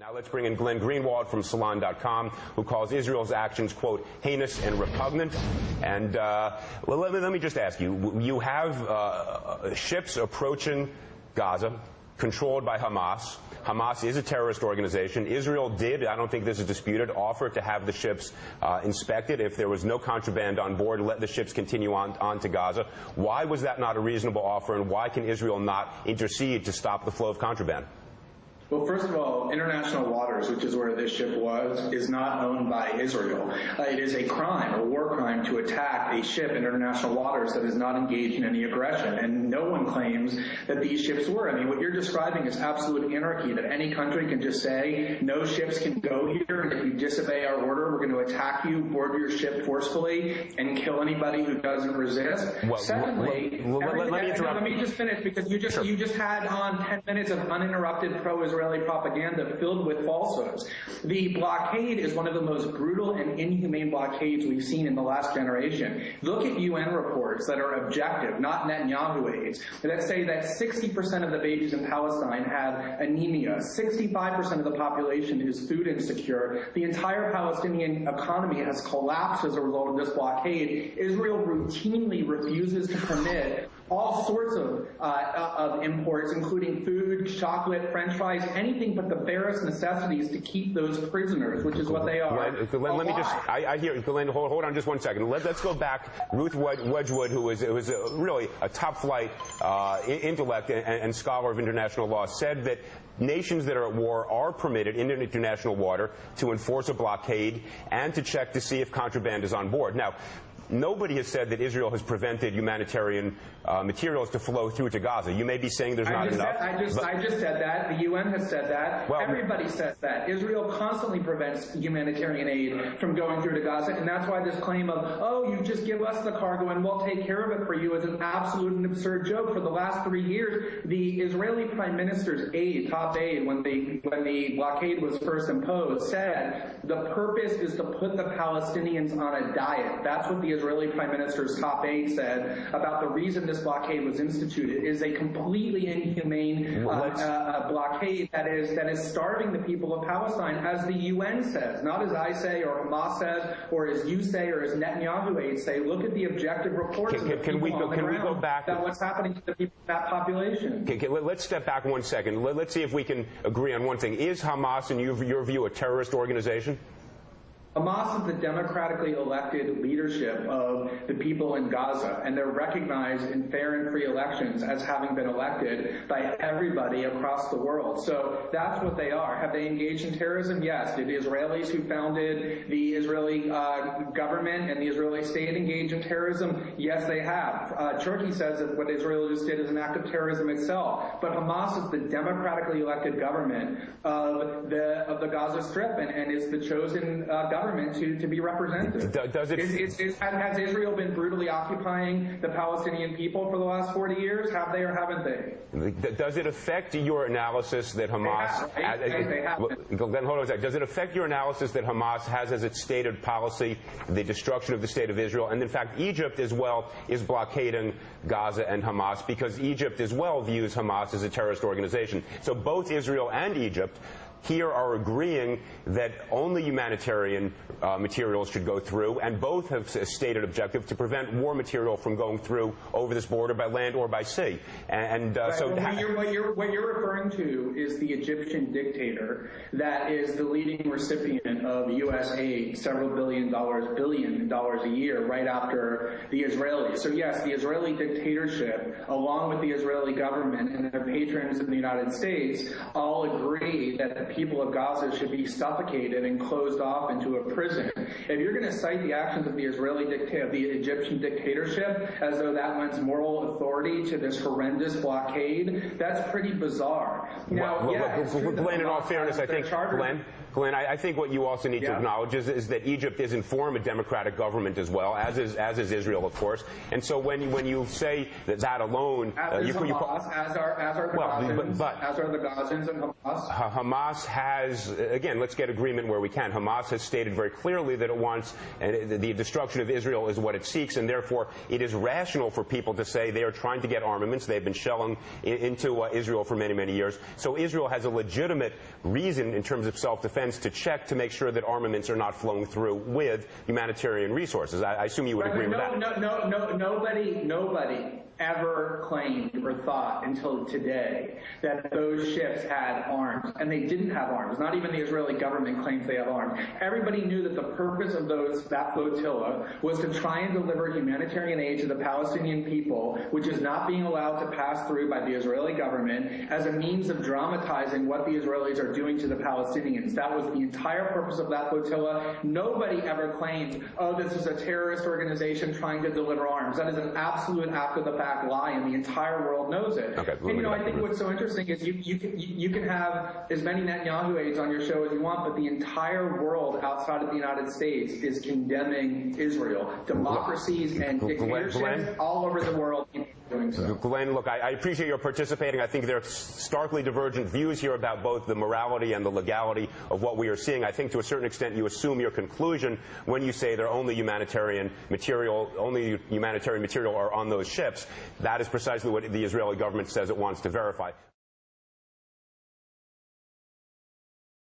Now let's bring in Glenn Greenwald from Salon.com, who calls Israel's actions, quote, heinous and repugnant. And well, let me just ask you, you have ships approaching Gaza, controlled by Hamas. Hamas is a terrorist organization. Israel did, I don't think this is disputed, offer to have the ships inspected if there was no contraband on board, let the ships continue on to Gaza. Why was that not a reasonable offer, and why can Israel not intercede to stop the flow of contraband? Well, first of all, international waters, which is where this ship was, is not owned by Israel. It is a crime, a war crime, to attack a ship in international waters that is not engaged in any aggression. And no one claims that these ships were. I mean, what you're describing is absolute anarchy, that any country can just say, no ships can go here, and if you disobey our order, we're going to attack you, board your ship forcefully, and kill anybody who doesn't resist. Well, secondly, let me just finish, because you just had on 10 minutes of uninterrupted pro-Israeli propaganda filled with falsehoods. The blockade is one of the most brutal and inhumane blockades we've seen in the last generation. Look at UN reports that are objective, not Netanyahu aides, that say that 60% of the babies in Palestine have anemia, 65% of the population is food insecure. The entire Palestinian economy has collapsed as a result of this blockade. Israel routinely refuses to permit all sorts of imports, including food, chocolate, French fries, anything but the barest necessities to keep those prisoners, which is what they are. Glenn, let me just, I hear, Glenn, hold on just one second. Let's go back. Ruth Wedgwood, who is really a top-flight intellect and scholar of international law, said that nations that are at war are permitted in international water to enforce a blockade and to check to see if contraband is on board. Now, nobody has said that Israel has prevented humanitarian materials to flow through to Gaza. You may be saying there's not enough. I just said that. The UN has said that. Well, everybody says that. Israel constantly prevents humanitarian aid from going through to Gaza, and that's why this claim of, oh, you just give us the cargo and we'll take care of it for you is an absolute and absurd joke. For the last 3 years, the Israeli Prime Minister's aide, top aide, when the blockade was first imposed, said the purpose is to put the Palestinians on a diet. That's what the Israeli Prime Minister's top aide said about the reason this blockade was instituted. It is a completely inhumane blockade that is starving the people of Palestine, as the UN says, not as I say or Hamas says or as you say or as Netanyahu aides say. Look at the objective reports can we go back about what's happening to the people of that population. Let's step back 1 second. Let's see if we can agree on one thing. Is Hamas, in your view, a terrorist organization? Hamas is the democratically elected leadership of the people in Gaza, and they're recognized in fair and free elections as having been elected by everybody across the world. So that's what they are. Have they engaged in terrorism? Yes. Did the Israelis who founded the Israeli government and the Israeli state engage in terrorism? Yes, they have. Turkey says that what Israel just did is an act of terrorism itself. But Hamas is the democratically elected government of the Gaza Strip, and is the chosen government to be represented. Has Israel been brutally occupying the Palestinian people for the last 40 years? Have they or haven't they? Does it affect your analysis that Hamas... They have. Then hold on a second. Does it affect your analysis that Hamas has as its stated policy the destruction of the state of Israel? And in fact, Egypt as well is blockading Gaza and Hamas, because Egypt as well views Hamas as a terrorist organization. So both Israel and Egypt here are agreeing that only humanitarian materials should go through, and both have a stated objective to prevent war material from going through over this border by land or by sea. What you're referring to is the Egyptian dictator that is the leading recipient of U.S. aid, several billion dollars a year, right after the Israelis. So yes, the Israeli dictatorship, along with the Israeli government and their patrons in the United States, all agree that the people of Gaza should be suffocated and closed off into a prison. If you're going to cite the actions of the the Egyptian dictatorship as though that lends moral authority to this horrendous blockade, that's pretty bizarre. Now, Glenn, in all fairness, I think, Glenn, I think what you also need to acknowledge is that Egypt is in form a democratic government as well, as is Israel, of course. And so when you say that alone, as are the Gazans and Hamas. Hamas has, again, let's get agreement where we can. Hamas has stated very clearly that it wants the destruction of Israel is what it seeks, and therefore it is rational for people to say they are trying to get armaments. They've been shelling into Israel for many, many years. theirs. So Israel has a legitimate reason in terms of self-defense to check to make sure that armaments are not flowing through with humanitarian resources. I assume you would agree with that. Nobody ever claimed or thought until today that those ships had arms, and they didn't have arms. Not even the Israeli government claims they have arms. Everybody knew that the purpose of that flotilla was to try and deliver humanitarian aid to the Palestinian people, which is not being allowed to pass through by the Israeli government, as a means of dramatizing what the Israelis are doing to the Palestinians. That was the entire purpose of that flotilla. Nobody ever claimed, oh, this is a terrorist organization trying to deliver arms. That is an absolute after-the-fact lie, and the entire world knows it. Okay, and I think what's so interesting is you can have as many Netanyahu aides on your show as you want, but the entire world outside of the United States is condemning Israel. Democracies and dictatorships all over the world doing so. Glenn, look, I appreciate your participating. I think there are starkly divergent views here about both the morality and the legality of what we are seeing. I think to a certain extent you assume your conclusion when you say there are only humanitarian material are on those ships. That is precisely what the Israeli government says it wants to verify.